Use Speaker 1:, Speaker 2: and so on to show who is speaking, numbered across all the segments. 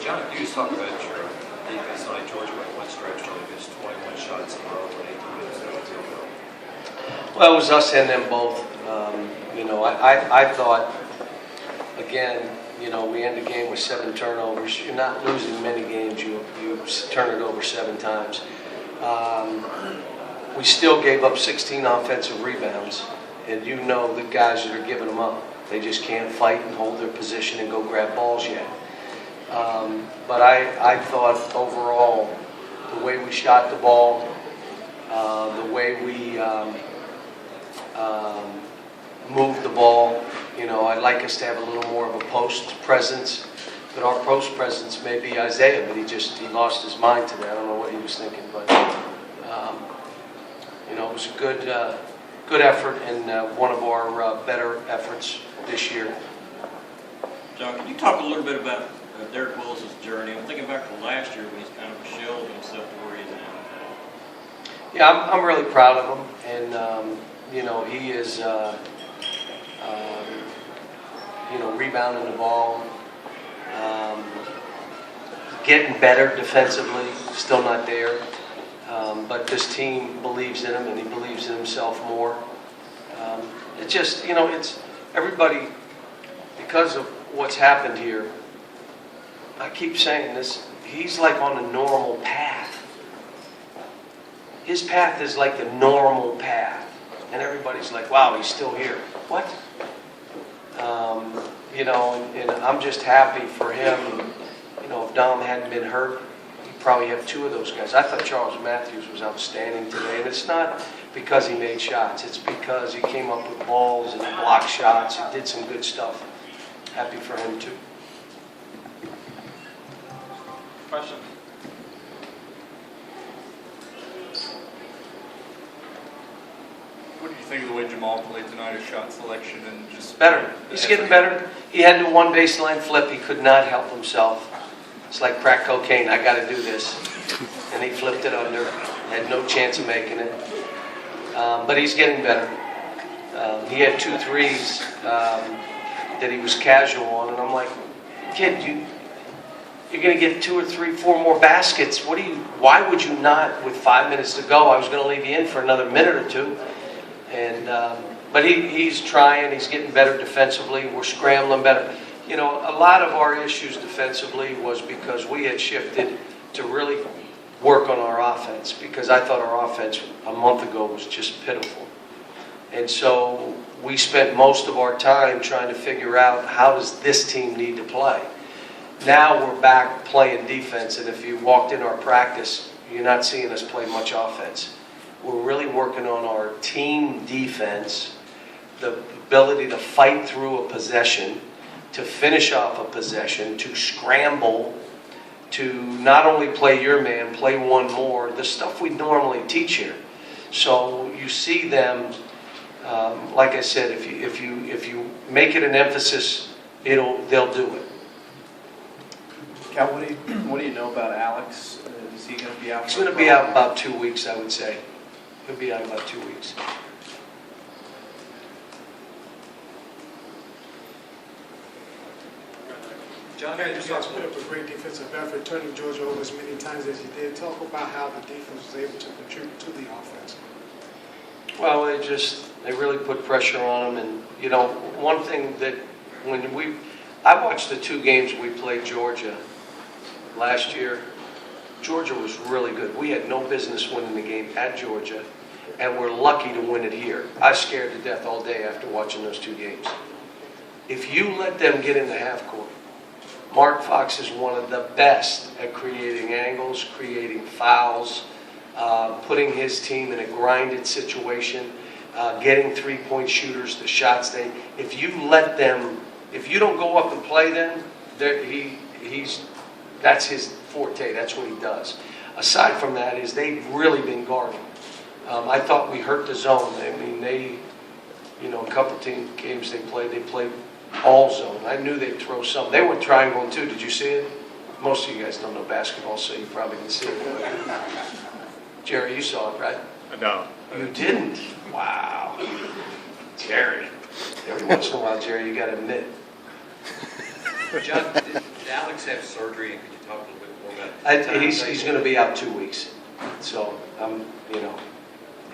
Speaker 1: John, you just talked about your defense tonight. Georgia went one stretch where they missed 21 shots in a row with 18 minutes left to go.
Speaker 2: Well, it was us and them both. I thought, again, we end the game with 7 turnovers. You're not losing many games. You turn it over 7 times. We still gave up 16 offensive rebounds, and the guys that are giving them up. They just can't fight and hold their position and go grab balls yet. But I thought overall, the way we shot the ball, the way we moved the ball, I'd like us to have a little more of a post presence. But our post presence may be Isaiah, but he lost his mind today. I don't know what he was thinking, but it was a good effort and one of our better efforts this year.
Speaker 3: John, can you talk a little bit about Derek Willis' journey? I'm thinking back to last year when he's kind of a shell of himself to where he's at.
Speaker 2: Yeah, I'm really proud of him, and he is rebounding the ball, getting better defensively. Still not there, but this team believes in him, and he believes in himself more. It's just it's everybody, because of what's happened here. I keep saying this. He's like on a normal path. His path is like the normal path. And everybody's like, wow, he's still here. What? And I'm just happy for him. If Dom hadn't been hurt, he'd probably have 2 of those guys. I thought Charles Matthews was outstanding today. And it's not because he made shots. It's because he came up with balls and blocked shots. He did some good stuff. Happy for him, too.
Speaker 3: Question?
Speaker 4: What did you think of the way Jamal played tonight, his shot selection and just...
Speaker 2: Better. He's getting better. He had the one baseline flip. He could not help himself. It's like crack cocaine. I got to do this. And he flipped it under. Had no chance of making it. But he's getting better. He had 2 threes that he was casual on. And I'm like, kid, you're going to get 2 or 3, 4 more baskets. Why would you not, with 5 minutes to go, I was going to leave you in for another minute or 2. And but he's trying. He's getting better defensively. We're scrambling better. A lot of our issues defensively was because we had shifted to really work on our offense, because I thought our offense a month ago was just pitiful. And so we spent most of our time trying to figure out, how does this team need to play? Now we're back playing defense, and if you walked in our practice, you're not seeing us play much offense. We're really working on our team defense, the ability to fight through a possession, to finish off a possession, to scramble, to not only play your man, play one more, the stuff we normally teach here. So you see them, like I said, if you make it an emphasis, they'll do it.
Speaker 5: Cal, what do you know about Alex? Is he going to be out?
Speaker 2: He's going to be out about 2 weeks, I would say. He'll be out about 2 weeks.
Speaker 1: John,
Speaker 6: You guys put up a great defensive effort, turning Georgia over as many times as you did. Talk about how the defense was able to contribute to the offense.
Speaker 2: Well, they really put pressure on them. And, one thing that I watched the 2 games we played Georgia last year. Georgia was really good. We had no business winning the game at Georgia, and we're lucky to win it here. I was scared to death all day after watching those 2 games. If you let them get in the half court, Mark Fox is one of the best at creating angles, creating fouls, putting his team in a grinded situation, getting 3-point shooters the shots if you let them, if you don't go up and play them, that's his forte. That's what he does. Aside from that, they've really been guarding. I thought we hurt the zone. I mean, a couple games they played all zone. I knew they'd throw some. They went triangle too. Did you see it? Most of you guys don't know basketball, so you probably didn't see it. Jerry, you saw it, right?
Speaker 4: No.
Speaker 2: You didn't? Wow. Jerry. Every once in a while, Jerry, you got to admit.
Speaker 1: John, did Alex Alex have surgery, and could you talk a little bit more about?
Speaker 2: He's going to be out 2 weeks, so you know,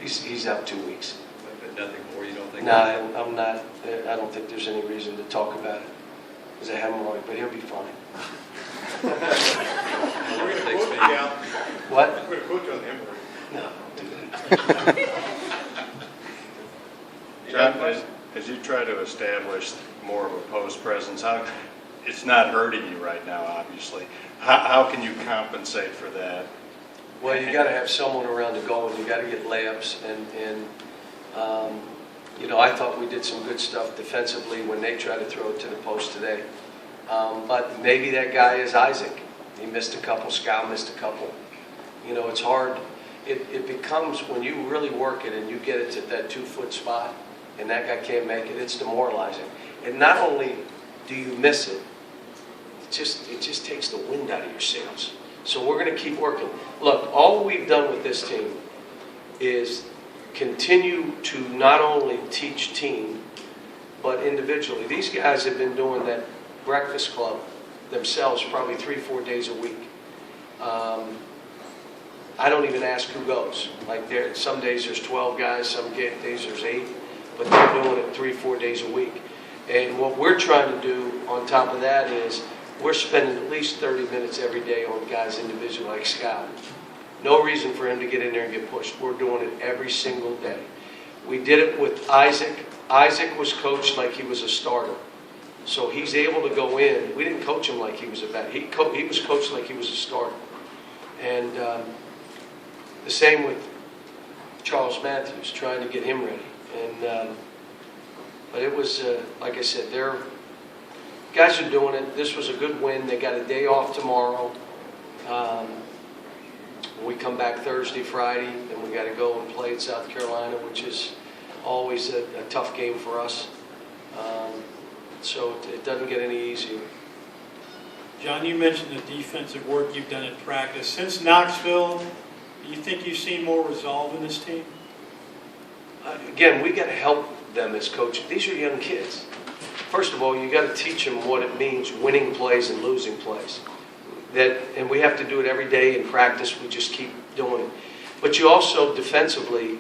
Speaker 2: he's out 2 weeks.
Speaker 1: But nothing more, you don't think?
Speaker 2: No, I'm not. I don't think there's any reason to talk about it. It's a hemorrhoid, but he'll be fine.
Speaker 6: We're going to quote you out.
Speaker 2: What?
Speaker 6: We're going to quote you on the hemorrhoid.
Speaker 2: No, don't do that.
Speaker 7: John, as you try to establish more of a post presence, it's not hurting you right now, obviously. How can you compensate for that?
Speaker 2: Well, you got to have someone around the goal, and you got to get layups. And you know, I thought we did some good stuff defensively when they tried to throw it to the post today. But maybe that guy is Isaac. He missed a couple. Scow missed a couple. You know, it's hard. It becomes, when you really work it and you get it to that 2-foot spot, and that guy can't make it, it's demoralizing. And not only do you miss it, it just takes the wind out of your sails. So we're going to keep working. Look, all we've done with this team is continue to not only teach team, but individually. These guys have been doing that breakfast club themselves probably 3-4 days a week. I don't even ask who goes. Like some days there's 12 guys, some days there's 8, but they're doing it 3-4 days a week. And what we're trying to do on top of that is we're spending at least 30 minutes every day on guys individually like Scott. No reason for him to get in there and get pushed. We're doing it every single day. We did it with Isaac. Isaac was coached like he was a starter. So he's able to go in. We didn't coach him like he was a bat. He was coached like he was a starter. And the same with Charles Matthews, trying to get him ready. And but it was, like I said, guys are doing it. This was a good win. They got a day off tomorrow. We come back Thursday, Friday, and we got to go and play at South Carolina, which is always a tough game for us. So it doesn't get any easier.
Speaker 8: John, you mentioned the defensive work you've done in practice. Since Knoxville, do you think you've seen more resolve in this team?
Speaker 2: Again, we got to help them as coaches. These are young kids. First of all, you got to teach them what it means winning plays and losing plays. And we have to do it every day in practice. We just keep doing it. But you also defensively,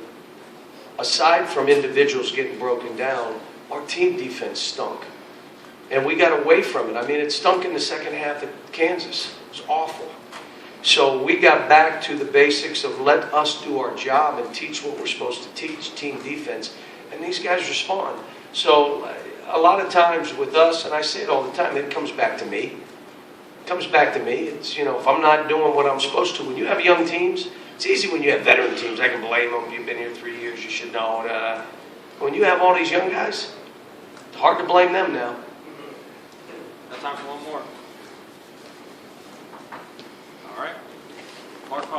Speaker 2: aside from individuals getting broken down, our team defense stunk. And we got away from it. I mean, it stunk in the second half at Kansas. It was awful. So we got back to the basics of let us do our job and teach what we're supposed to teach, team defense. And these guys respond. So a lot of times with us, and I say it all the time, it comes back to me. It comes back to me. It's, you know, if I'm not doing what I'm supposed to. When you have young teams, it's easy when you have veteran teams. I can blame them. You've been here 3 years. You should know. When you have all these young guys, it's hard to blame them now.
Speaker 3: Got time for one more. All right. Mark